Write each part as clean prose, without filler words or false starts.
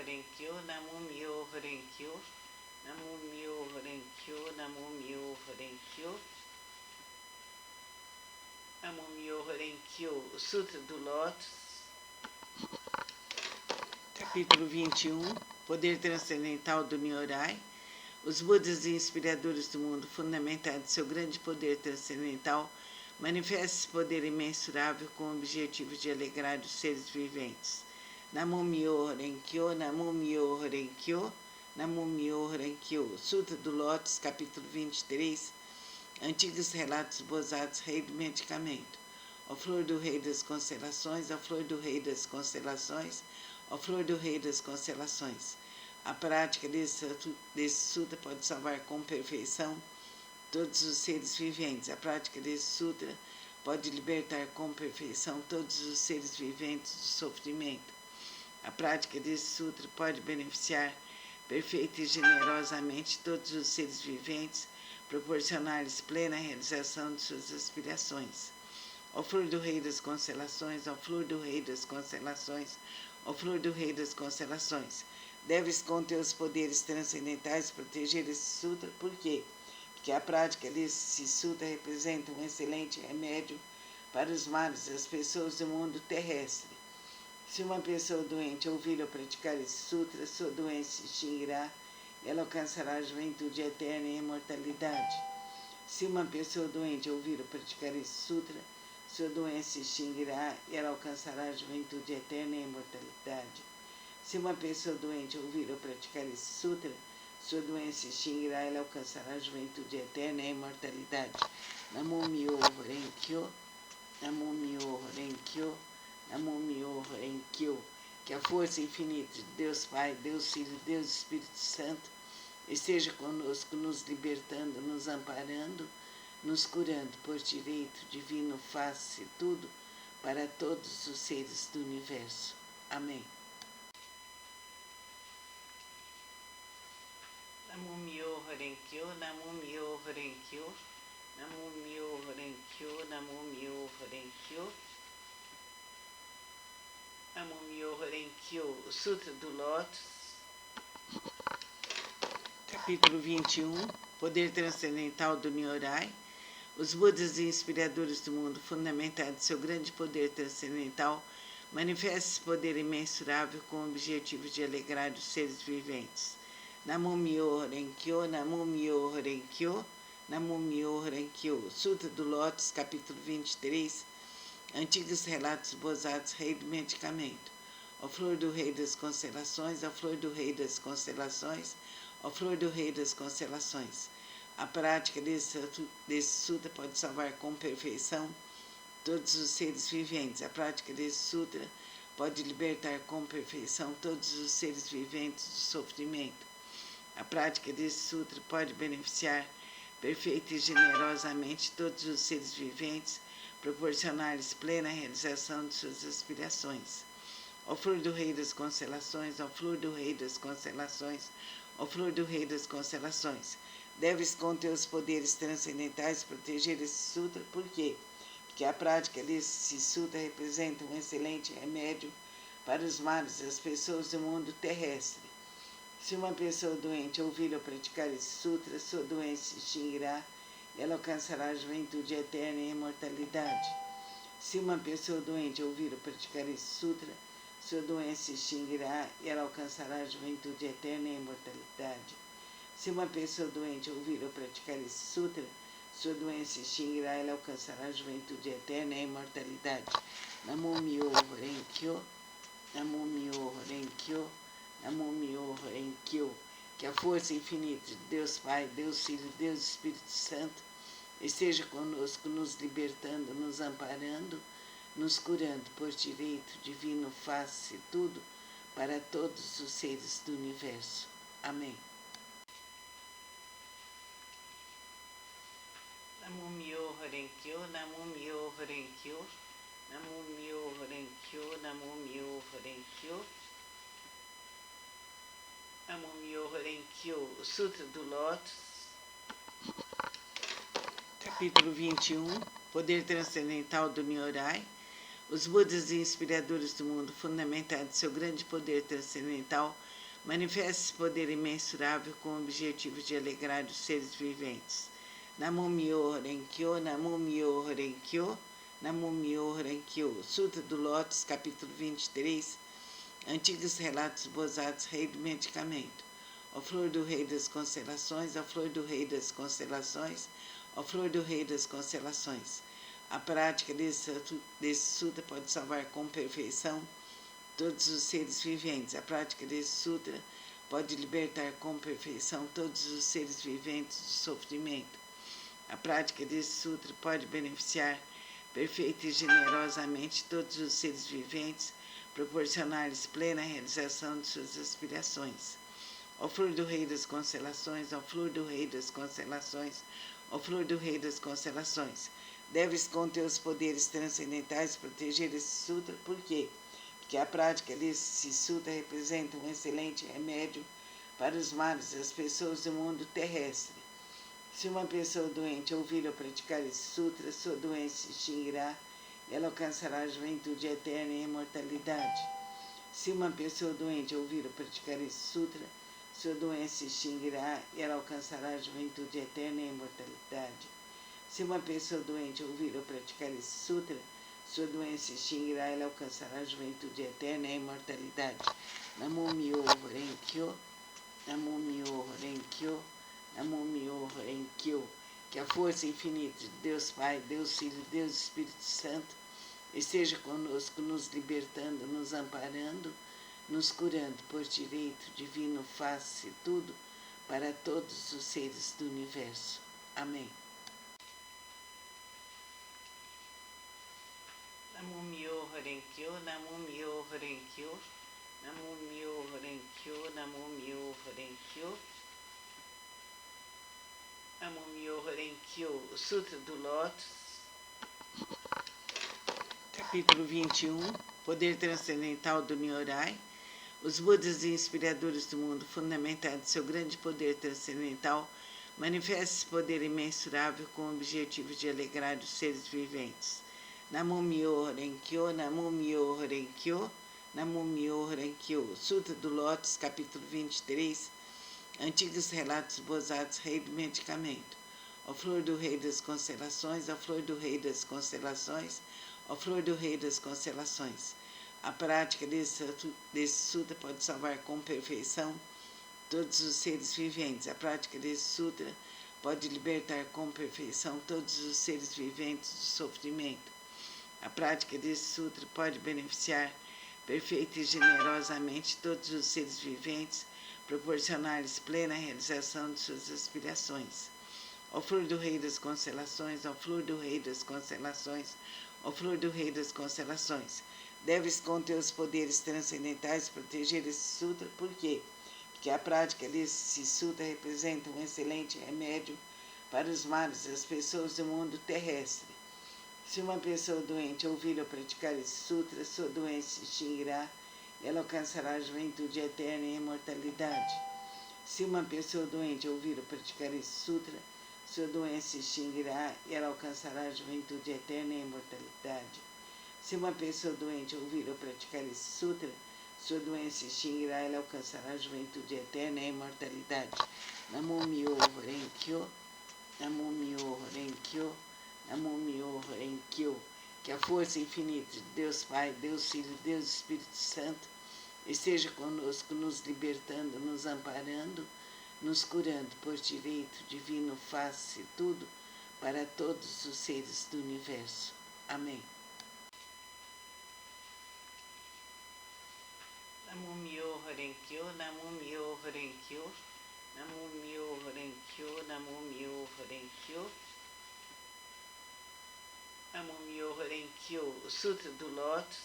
Renkyo, Namo Myoho Renkyo, Namo Myoho Renkyo, Namo Myoho Renkyo, Namo Myoho Renkyo, o Sutra do Lótus, capítulo 21, Poder Transcendental do Nyorai. Os Budas e inspiradores do mundo, fundamentados em seu grande poder transcendental, manifestam esse poder imensurável com o objetivo de alegrar os seres viventes. Namo Myoho Renkyo, Namo Myoho Renkyo, Namo Myoho Renkyo. Sutra do Lótus, capítulo 23, Antigos Relatos Bosados, Rei do Medicamento. Ó flor do Rei das Constelações, ó flor do Rei das Constelações, ó flor do Rei das Constelações. A prática desse sutra pode salvar com perfeição todos os seres viventes. A prática desse sutra pode libertar com perfeição todos os seres viventes do sofrimento. A prática desse sutra pode beneficiar perfeita e generosamente todos os seres viventes, proporcionar-lhes plena realização de suas aspirações. Ó flor do Rei das Constelações, ó flor do Rei das Constelações, ó flor do Rei das Constelações. Deves, com teus poderes transcendentais, proteger esse sutra. Por quê? Porque a prática desse sutra representa um excelente remédio para os males das pessoas do mundo terrestre. Se uma pessoa doente ouvir ou praticar esse sutra, sua doença se extinguirá e ela alcançará a juventude eterna e a imortalidade. Se uma pessoa doente ouvir ou praticar esse sutra, sua doença se extinguirá e ela alcançará a juventude eterna e a imortalidade. Se uma pessoa doente ouvir ou praticar esse sutra, sua doença se extinguirá e ela alcançará a juventude eterna e a imortalidade. Namo Myoho Renkyo, Namo Myoho Renkyo, Namo Myoho Renkyo. Que a força infinita de Deus Pai, Deus Filho, Deus Espírito Santo esteja conosco, nos libertando, nos amparando, nos curando por direito divino, faça tudo para todos os seres do universo. Amém. Namo Myoho Renkyo, Namo Myoho Renkyo, Namo Myoho Renkyo, Namo Myoho Renkyo, Namo Myoho Renkyo, o Sutra do Lótus, capítulo 21, Poder Transcendental do Nyorai. Os Budas e inspiradores do mundo, fundamentados em seu grande poder transcendental, manifestam esse poder imensurável com o objetivo de alegrar os seres viventes. Namo Myoho Renkyo, Namo Myoho Renkyo, Namo Myoho Renkyo. Sutra do Lótus, capítulo 23, Antigos Relatos Bosados, Rei do Medicamento. Ó flor do Rei das Constelações, ó flor do Rei das Constelações, ó flor do Rei das Constelações. A prática desse sutra pode salvar com perfeição todos os seres viventes. A prática desse sutra pode libertar com perfeição todos os seres viventes do sofrimento. A prática desse sutra pode beneficiar perfeita e generosamente todos os seres viventes, proporcionar-lhes plena realização de suas aspirações. Ó flor do Rei das Constelações, ó flor do Rei das Constelações, ó flor do Rei das Constelações. Deves, com teus poderes transcendentais, proteger esse sutra. Por quê? Porque a prática desse sutra representa um excelente remédio para os males das pessoas do mundo terrestre. Se uma pessoa doente ouvir ou praticar esse sutra, sua doença se extinguirá e ela alcançará a juventude eterna e a imortalidade. Se uma pessoa doente ouvir ou praticar esse sutra, sua doença se extinguirá e ela alcançará a juventude eterna e a imortalidade. Se uma pessoa doente ouvir ou praticar esse sutra, sua doença se extinguirá e ela alcançará a juventude eterna e a imortalidade. Namo Myoho Renkyo, Namo Myoho Renkyo, Namo Myoho Renkyo. Que a força infinita de Deus Pai, Deus Filho, Deus Espírito Santo esteja conosco, nos libertando, nos amparando, nos curando por direito divino, faça tudo para todos os seres do universo. Amém. Namo Myoho Renkyo, Namo Myoho Renkyo, Namo Myoho Renkyo, Namo Myoho Renkyo, Namo Myoho Renkyo, o Sutra do Lótus, capítulo 21, Poder Transcendental do Nyorai. Os Budas e inspiradores do mundo, fundamentados em seu grande poder transcendental, manifesta-se poder imensurável com o objetivo de alegrar os seres viventes. Namum-myoho Renge-kyo, Namum-myoho Renge-kyo, Namum-myoho Renge-kyo. Sutra do Lótus, capítulo 23, Antigos Relatos Bozados, Rei do Medicamento. Ó flor do Rei das Constelações, ó flor do Rei das Constelações, ó flor do Rei das Constelações. A prática desse sutra pode salvar com perfeição todos os seres viventes. A prática desse sutra pode libertar com perfeição todos os seres viventes do sofrimento. A prática desse sutra pode beneficiar perfeita e generosamente todos os seres viventes, proporcionar-lhes plena realização de suas aspirações. Ó flor do Rei das Constelações, ó flor do Rei das Constelações, ó flor do Rei das Constelações. Deves, com teus poderes transcendentais, proteger esse sutra. Por quê? Porque a prática desse sutra representa um excelente remédio para os males das pessoas do mundo terrestre. Se uma pessoa doente ouvir ou praticar esse sutra, sua doença se extinguirá e ela alcançará a juventude eterna e a imortalidade. Se uma pessoa doente ouvir ou praticar esse sutra, sua doença se extinguirá e ela alcançará a juventude eterna e a imortalidade. Se uma pessoa doente ouvir ou praticar esse sutra, sua doença se extinguirá e ela alcançará a juventude eterna e a imortalidade. Namum-myoho Renge-kyo, Namum-myoho Renge-kyo, Namum-myoho Renge-kyo. Que a força infinita de Deus Pai, Deus Filho, Deus Espírito Santo esteja conosco, nos libertando, nos amparando, nos curando por direito divino, faça-se tudo para todos os seres do universo. Amém. Namum-myoho Renge-kyo, Namum-myoho Renge-kyo, Namum-myoho Renge-kyo, Namum-myoho Renge-kyo, Namum-myoho Renge-kyo. O Sutra do Lótus, capítulo 21, Poder Transcendental do Nyorai. Os Budas e inspiradores do mundo, fundamentados em seu grande poder transcendental, manifestam-se poder imensurável com o objetivo de alegrar os seres viventes. Namum-myoho Renge-kyo, Namum-myoho Renge-kyo, Namum-myoho Renge-kyo. Sutra do Lótus, capítulo 23, Antigos Relatos Bozados, Rei do Medicamento. Ó flor do Rei das Constelações, ó flor do Rei das Constelações, ó flor do Rei das Constelações. A prática desse sutra pode salvar com perfeição todos os seres viventes. A prática desse sutra pode libertar com perfeição todos os seres viventes do sofrimento. A prática desse sutra pode beneficiar perfeita e generosamente todos os seres viventes, proporcionar-lhes plena realização de suas aspirações. Ó flor do Rei das Constelações, ó flor do Rei das Constelações, ó flor do Rei das Constelações. Deves, com teus poderes transcendentais, proteger esse sutra. Por quê? Porque a prática desse sutra representa um excelente remédio para os males das pessoas do mundo terrestre. Se uma pessoa doente ouvir ou praticar esse sutra, sua doença se extinguirá e ela alcançará a juventude eterna e a imortalidade. Se uma pessoa doente ouvir ou praticar esse sutra, sua doença se extinguirá e ela alcançará a juventude eterna e a imortalidade. Se uma pessoa doente ouvir ou praticar esse sutra, sua doença se extinguirá e ela alcançará a juventude eterna e a imortalidade. Namum-myoho Renge-kyo, Namum-myoho Renge-kyo, Namum-myoho Renge-kyo. Que a força infinita de Deus Pai, Deus Filho, Deus Espírito Santo esteja conosco, nos libertando, nos amparando, nos curando por direito divino, faça-se tudo para todos os seres do universo. Amém. Namum-myoho Renge-kyo, Namum-myoho Renge-kyo, Namum-myoho Renge-kyo, Namum-myoho Renge-kyo, Namum-myoho Renge-kyo. O Sutra do Lótus,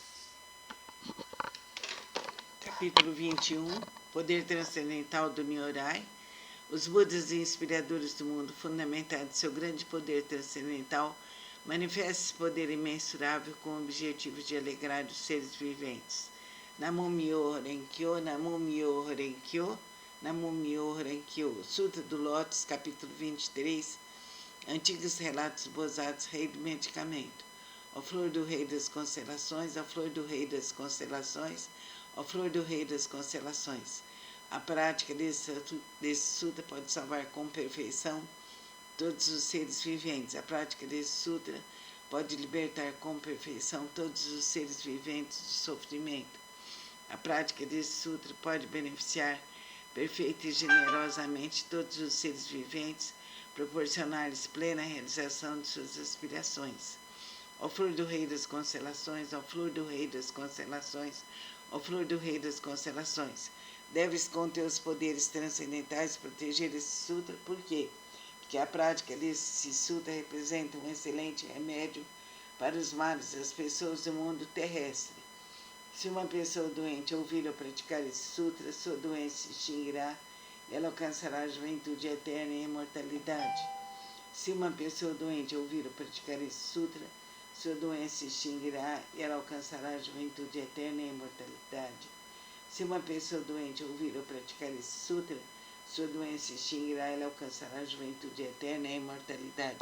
capítulo 21, Poder Transcendental do Nyorai. Os Budas e inspiradores do mundo, fundamentados em seu grande poder transcendental, manifestam esse poder imensurável com o objetivo de alegrar os seres viventes. Namum-myoho Renge-kyo, Namum-myoho Renge-kyo, Namum-myoho Renge-kyo. Sutra do Lótus, capítulo 23, Antigos Relatos Bozados, Rei do Medicamento. Ó flor do Rei das Constelações, ó flor do Rei das Constelações, ó flor do Rei das Constelações. A prática desse sutra pode salvar com perfeição todos os seres viventes. A prática desse sutra pode libertar com perfeição todos os seres viventes do sofrimento. A prática desse sutra pode beneficiar perfeita e generosamente todos os seres viventes, proporcionar-lhes plena realização de suas aspirações. Ó flor do Rei das Constelações, ó flor do Rei das Constelações, ó flor do Rei das Constelações, deves com teus poderes transcendentais proteger esse sutra. Por quê? Porque a prática desse sutra representa um excelente remédio para os males das pessoas do mundo terrestre. Se uma pessoa doente ouvir ou praticar esse sutra, sua doença se extinguirá e ela alcançará a juventude eterna e a imortalidade. Se uma pessoa doente ouvir ou praticar esse sutra, sua doença se extinguirá e ela alcançará a juventude eterna e a imortalidade. Se uma pessoa doente ouvir ou praticar esse sutra, sua doença se extinguirá e ela alcançará a juventude eterna e a imortalidade.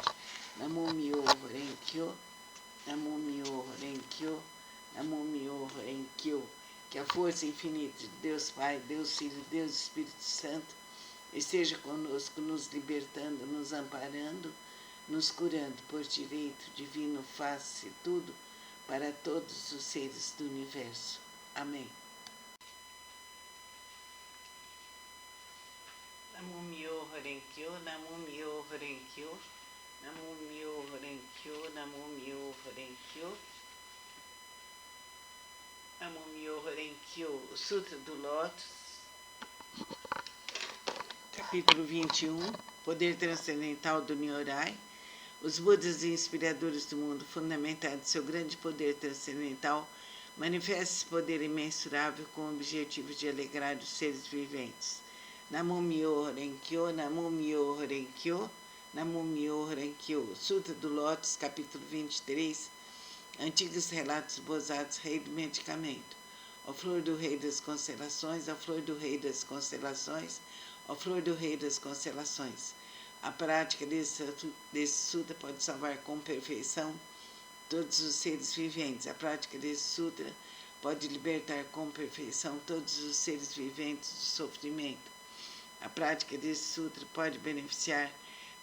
Namo Myoho Renge-kyo, Namo Myoho Renge-kyo, Namo Myoho Renge-kyo. Que a força infinita de Deus Pai, Deus Filho, Deus Espírito Santo esteja conosco, nos libertando, nos amparando, nos curando por direito divino, faça tudo para todos os seres do universo. Amém. Namo Myoho Renge-kyo, Namo Myoho Renge-kyo, Namo Myoho Renge-kyo, Namo Myoho Renge-kyo, Namo Myoho Renge-kyo. O Sutra do Lótus, capítulo 21, Poder Transcendental do Nyorai. Os Budas e inspiradores do mundo, fundamentados em seu grande poder transcendental, manifestam esse poder imensurável com o objetivo de alegrar os seres viventes. Namo Myoho Renge-kyo, Namo Myoho Renge-kyo, Namo Myoho Renge-kyo. Sutra do Lótus, capítulo 23, Antigos Relatos Bozados, Rei do Medicamento. Ó flor do Rei das Constelações, ó flor do Rei das Constelações, ó flor do Rei das Constelações. A prática desse sutra pode salvar com perfeição todos os seres viventes. A prática desse sutra pode libertar com perfeição todos os seres viventes do sofrimento. A prática desse sutra pode beneficiar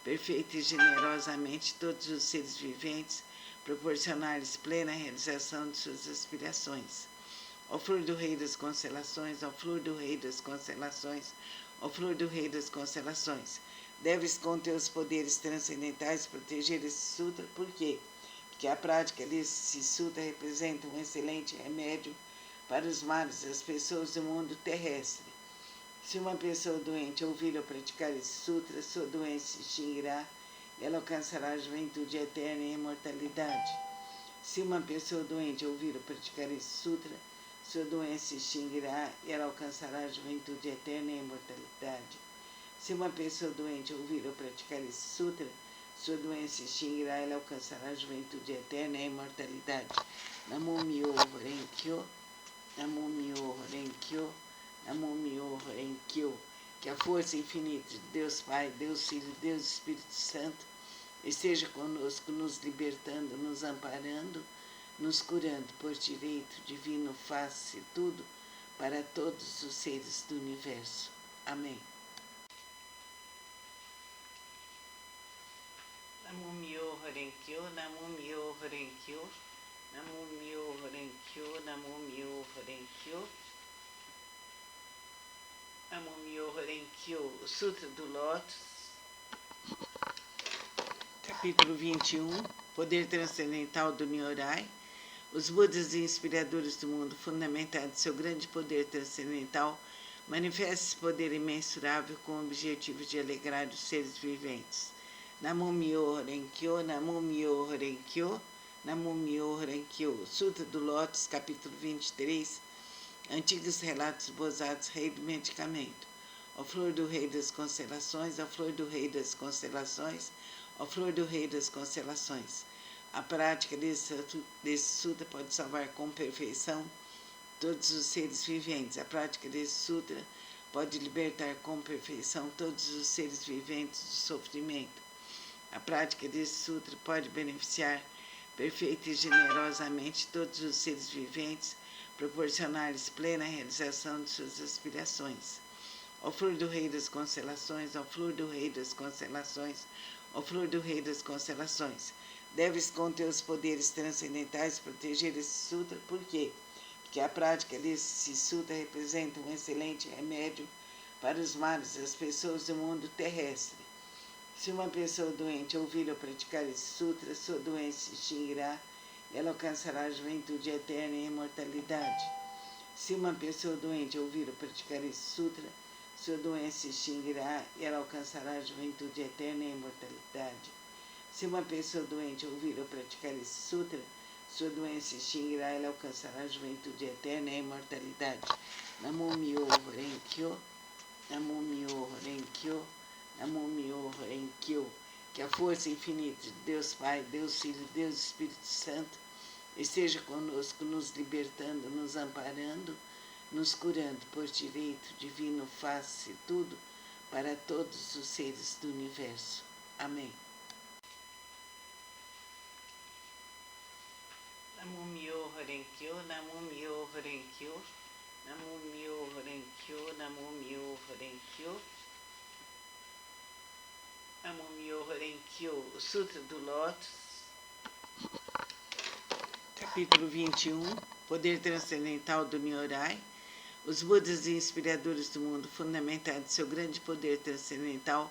perfeita e generosamente todos os seres viventes, proporcionar-lhes plena realização de suas aspirações. Ó flor do Rei das Constelações, ó flor do Rei das Constelações, ó flor do Rei das Constelações, deves com teus poderes transcendentais proteger esse sutra. Por quê? Porque a prática desse sutra representa um excelente remédio para os males das pessoas do mundo terrestre. Se uma pessoa doente ouvir ou praticar esse sutra, sua doença se extinguirá e ela alcançará a juventude eterna e a imortalidade. Se uma pessoa doente ouvir ou praticar esse sutra, sua doença se extinguirá e ela alcançará a juventude eterna e a imortalidade. Se uma pessoa doente ouvir ou praticar esse sutra, sua doença se extinguirá e ela alcançará a juventude eterna e a imortalidade. Namo Myoho Renge-kyo, Namo Myoho Renge-kyo, Namo Myoho Renge-kyo. Que a força infinita de Deus Pai, Deus Filho, Deus Espírito Santo esteja conosco, nos libertando, nos amparando, nos curando por direito divino, faça tudo para todos os seres do universo. Amém. Namo Myoho Renge-kyo, Namo Myoho Renge-kyo, Namo Myoho Renge-kyo, Namo Myoho Renge-kyo, Namo Myoho Renge-kyo. O Sutra do Lótus, capítulo 21, Poder Transcendental do Nyorai. Os Budas e inspiradores do mundo, fundamentados em seu grande poder transcendental, manifestam esse poder imensurável com o objetivo de alegrar os seres viventes. Namo Myoho Renge-kyo, Namo Myoho Renge-kyo, Namo Myoho Renge-kyo. Sutra do Lótus, capítulo 23, Antigos Relatos Bozados, Rei do Medicamento. Ó flor do Rei das Constelações, ó flor do Rei das Constelações, ó flor do Rei das Constelações. A prática desse sutra pode salvar com perfeição todos os seres viventes. A prática desse sutra pode libertar com perfeição todos os seres viventes do sofrimento. A prática desse sutra pode beneficiar perfeita e generosamente todos os seres viventes, proporcionar-lhes plena realização de suas aspirações. Ó flor do rei das constelações, ó flor do rei das constelações, ó flor do rei das constelações. Deves com teus poderes transcendentais proteger esse sutra, por quê? Porque a prática desse sutra representa um excelente remédio para os males das pessoas do mundo terrestre. Se uma pessoa doente ouvir ou praticar esse sutra, sua doença se extinguirá e ela alcançará a juventude eterna e a imortalidade. Se uma pessoa doente ouvir ou praticar esse sutra, sua doença se extinguirá e ela alcançará a juventude eterna e a imortalidade. Se uma pessoa doente ouvir ou praticar esse sutra, sua doença se extinguirá e ela alcançará a juventude eterna e a imortalidade. Namo Myoho Renge-kyo, Namo Myoho Renge-kyo, Namo Myoho Renge-kyo. Que a força infinita de Deus Pai, Deus Filho, Deus Espírito Santo esteja conosco, nos libertando, nos amparando, nos curando por direito divino, faça tudo para todos os seres do universo. Amém. Namo Myoho Renge-kyo, Namo Myoho Renge-kyo, Namo Myoho Renge-kyo, Namo Myoho Renge-kyo, Namo Myoho Renge-kyo. O Sutra do Lótus, capítulo 21, Poder Transcendental do Nyorai. Os Budas e inspiradores do mundo, fundamentados em seu grande poder transcendental,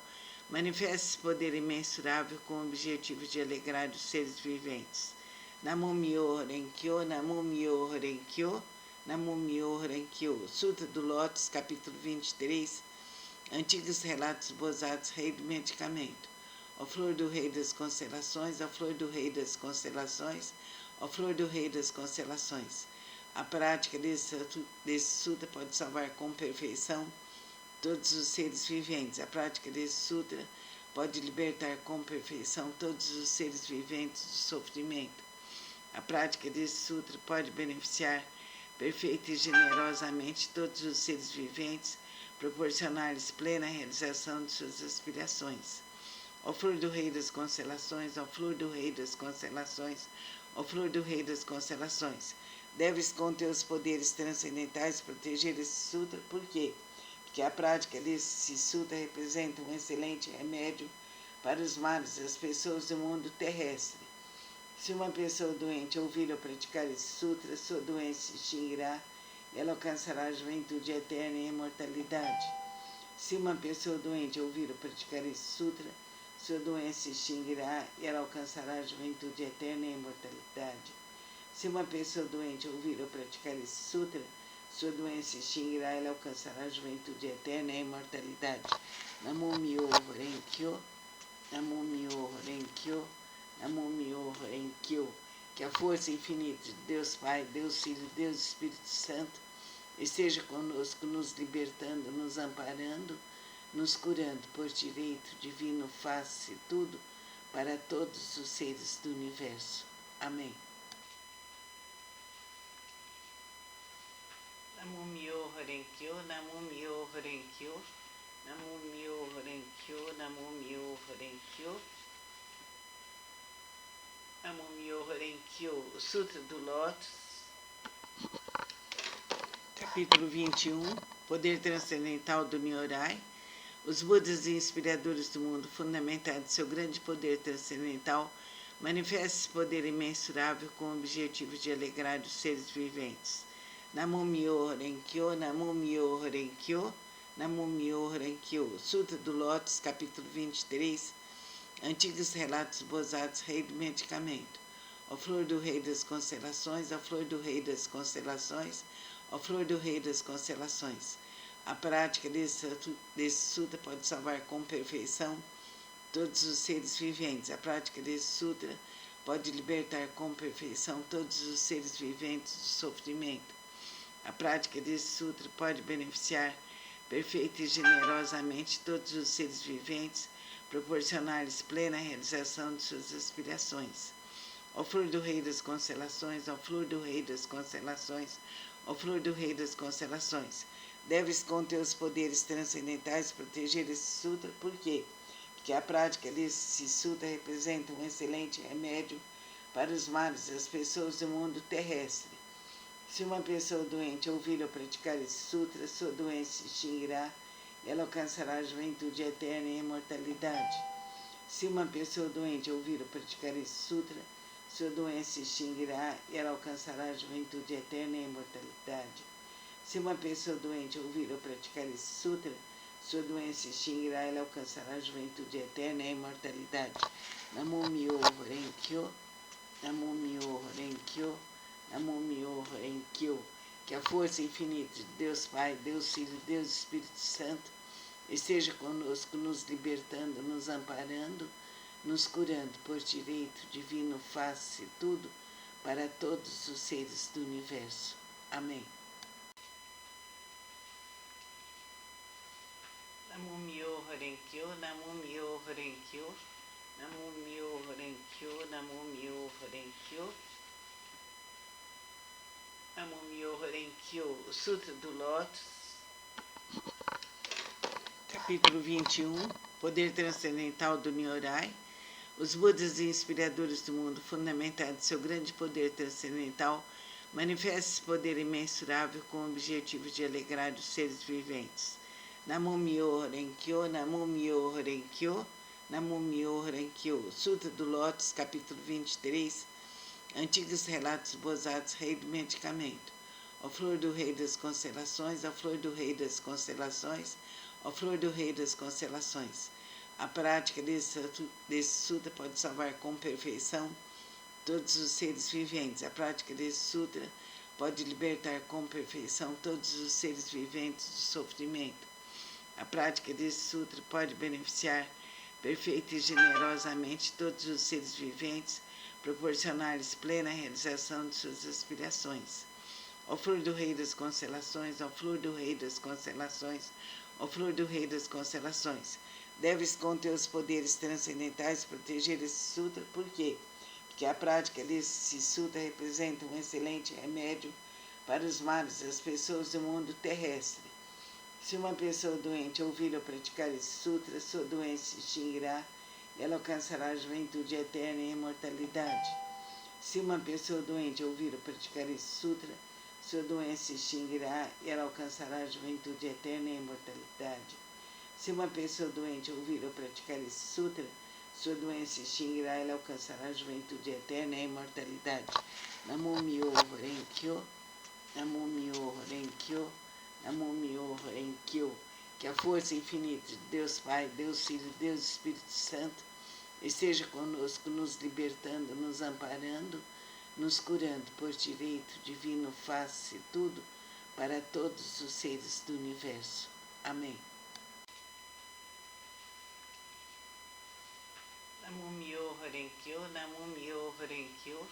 manifestam esse poder imensurável com o objetivo de alegrar os seres viventes. Namo Myoho Renge-kyo, Namo Myoho Renge-kyo, Namo Myoho Renge-kyo. Sutra do Lótus, capítulo 23, Antigos Relatos Bozados, Rei do Medicamento. Ó flor do Rei das Constelações, ó flor do Rei das Constelações, ó flor do Rei das Constelações. A prática desse sutra pode salvar com perfeição todos os seres viventes. A prática desse sutra pode libertar com perfeição todos os seres viventes do sofrimento. A prática desse sutra pode beneficiar perfeita e generosamente todos os seres viventes, proporcionar-lhes plena realização de suas aspirações. Ó flor do Rei das Constelações, ó flor do Rei das Constelações, ó flor do Rei das Constelações. Deves com teus poderes transcendentais proteger esse sutra, por quê? Porque a prática desse sutra representa um excelente remédio para os males das pessoas do mundo terrestre. Se uma pessoa doente ouvir ou praticar esse sutra, sua doença se extinguirá e ela alcançará a juventude eterna e a imortalidade. Se uma pessoa doente ouvir ou praticar esse sutra, sua doença se extinguirá e ela alcançará a juventude eterna e a imortalidade. Se uma pessoa doente ouvir ou praticar esse sutra, sua doença se extinguirá e ela alcançará a juventude eterna e a imortalidade. Namo Myoho Renge-kyo, Namo Myoho Renge-kyo, Namo Myoho Renge-kyo. Que a força infinita de Deus Pai, Deus Filho, Deus Espírito Santo esteja conosco, nos libertando, nos amparando, nos curando por direito divino, faça tudo para todos os seres do universo. Amém. Namo Myoho Renge-kyo, Namo Myoho Renge-kyo, Namo Myoho Renge-kyo, Namo Myoho Renge-kyo, Namo Myoho Renge-kyo. O Sutra do Lótus, capítulo 21, Poder Transcendental do Nyorai. Os Budas e inspiradores do mundo, fundamentados em seu grande poder transcendental, manifestam esse poder imensurável com o objetivo de alegrar os seres viventes. Namo Myoho Renge-kyo, Namo Myoho Renge-kyo, Namo Myoho Renge-kyo. Sutra do Lótus, capítulo 23, Antigos Relatos Bozados, Rei do Medicamento. Ó flor do Rei das Constelações, ó flor do Rei das Constelações, ó flor do Rei das Constelações. A prática desse sutra pode salvar com perfeição todos os seres viventes. A prática desse sutra pode libertar com perfeição todos os seres viventes do sofrimento. A prática desse sutra pode beneficiar perfeita e generosamente todos os seres viventes, proporcionar-lhes plena realização de suas aspirações. Ó flor do Rei das Constelações, ó flor do Rei das Constelações, ó flor do Rei das Constelações. Deves com teus poderes transcendentais proteger esse sutra, por quê? Porque a prática desse sutra representa um excelente remédio para os males das pessoas do mundo terrestre. Se uma pessoa doente ouvir ou praticar esse sutra, sua doença se extinguirá ela alcançará a juventude eterna e a imortalidade. Se uma pessoa doente ouvir ou praticar esse sutra, sua doença se extinguirá e ela alcançará a juventude eterna e a imortalidade. Se uma pessoa doente ouvir ou praticar esse sutra, sua doença se extinguirá e ela alcançará a juventude eterna e a imortalidade. Namo Myoho Renge-kyo, Namo Myoho Renge-kyo, Namo Myoho Renge-kyo. Que a força infinita de Deus Pai, Deus Filho, Deus Espírito Santo esteja conosco, nos libertando, nos amparando, nos curando por direito divino, faça tudo para todos os seres do universo. Amém. Namo Myoho Renge-kyo, Namo Myoho Renge-kyo, Namo Myoho Renge-kyo, Namo Myoho Renge-kyo, Namo Myoho Renge-kyo. O Sutra do Lótus, capítulo 21, Poder Transcendental do Nyorai. Os Budas e inspiradores do mundo, fundamentados em seu grande poder transcendental, manifestam esse poder imensurável com o objetivo de alegrar os seres viventes. Namo Myoho Renge-kyo, Namo Myoho Renge-kyo, Namo Myoho Renge-kyo. Sutra do Lótus, capítulo 23, Antigos Relatos Bozados, Rei do Medicamento. Ó flor do Rei das Constelações, ó flor do Rei das Constelações, ó flor do Rei das Constelações. A prática desse sutra pode salvar com perfeição todos os seres viventes. A prática desse sutra pode libertar com perfeição todos os seres viventes do sofrimento. A prática desse sutra pode beneficiar perfeita e generosamente todos os seres viventes, proporcionar-lhes plena realização de suas aspirações. Ó flor do Rei das Constelações, ó flor do Rei das Constelações, ó flor do Rei das Constelações. Deves, com teus poderes transcendentais, proteger esse sutra. Por quê? Porque a prática desse sutra representa um excelente remédio para os males das pessoas do mundo terrestre. Se uma pessoa doente ouvir ou praticar esse sutra, sua doença se extinguirá e ela alcançará a juventude eterna e a imortalidade. Se uma pessoa doente ouvir ou praticar esse sutra, sua doença se extinguirá e ela alcançará a juventude eterna e a imortalidade. Se uma pessoa doente ouvir ou praticar esse sutra, sua doença se extinguirá e ela alcançará a juventude eterna e a imortalidade. Namo Myoho Renge-kyo, Namo Myoho Renge-kyo, Namo Myoho Renge-kyo. Que a força infinita de Deus Pai, Deus Filho, Deus Espírito Santo esteja conosco, nos libertando, nos amparando, nos curando por direito divino, faça tudo para todos os seres do universo. Amém. Namo Myoho Renge-kyo, Namo Myoho Renge-kyo,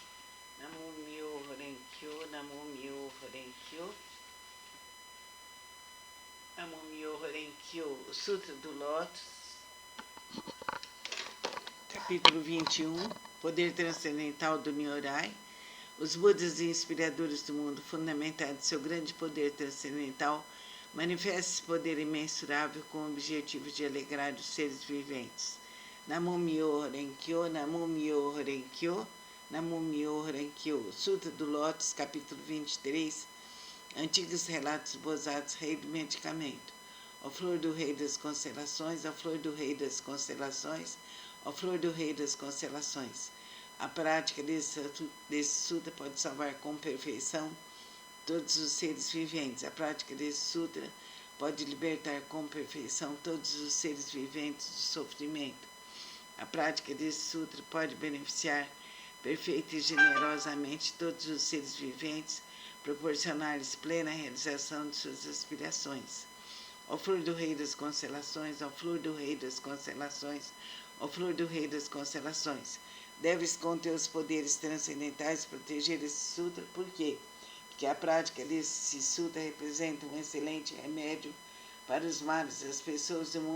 Namo Myoho Renge-kyo, Namo Myoho Renge-kyo, Namo Myoho Renge-kyo. O Sutra do Lótus, capítulo 21, Poder Transcendental do Nyorai. Os Budas e inspiradores do mundo, fundamentados em seu grande poder transcendental, manifestam esse poder imensurável com o objetivo de alegrar os seres viventes. Namo Myoho Renge-kyo, Namo Myoho Renge-kyo, Namo Myoho Renge-kyo. Sutra do Lótus, capítulo 23, Antigos Relatos Bozados, Rei do Medicamento. Ó flor do Rei das Constelações, ó flor do Rei das Constelações, ó flor do Rei das Constelações. A prática desse sutra pode salvar com perfeição todos os seres viventes. A prática desse sutra pode libertar com perfeição todos os seres viventes do sofrimento. A prática desse sutra pode beneficiar perfeita e generosamente todos os seres viventes, proporcionar-lhes plena realização de suas aspirações. Ó flor do Rei das Constelações, ó flor do Rei das Constelações, ó flor do Rei das Constelações. Deves, com teus poderes transcendentais, proteger esse sutra. Por quê? Porque a prática desse sutra representa um excelente remédio para os males das pessoas do mundo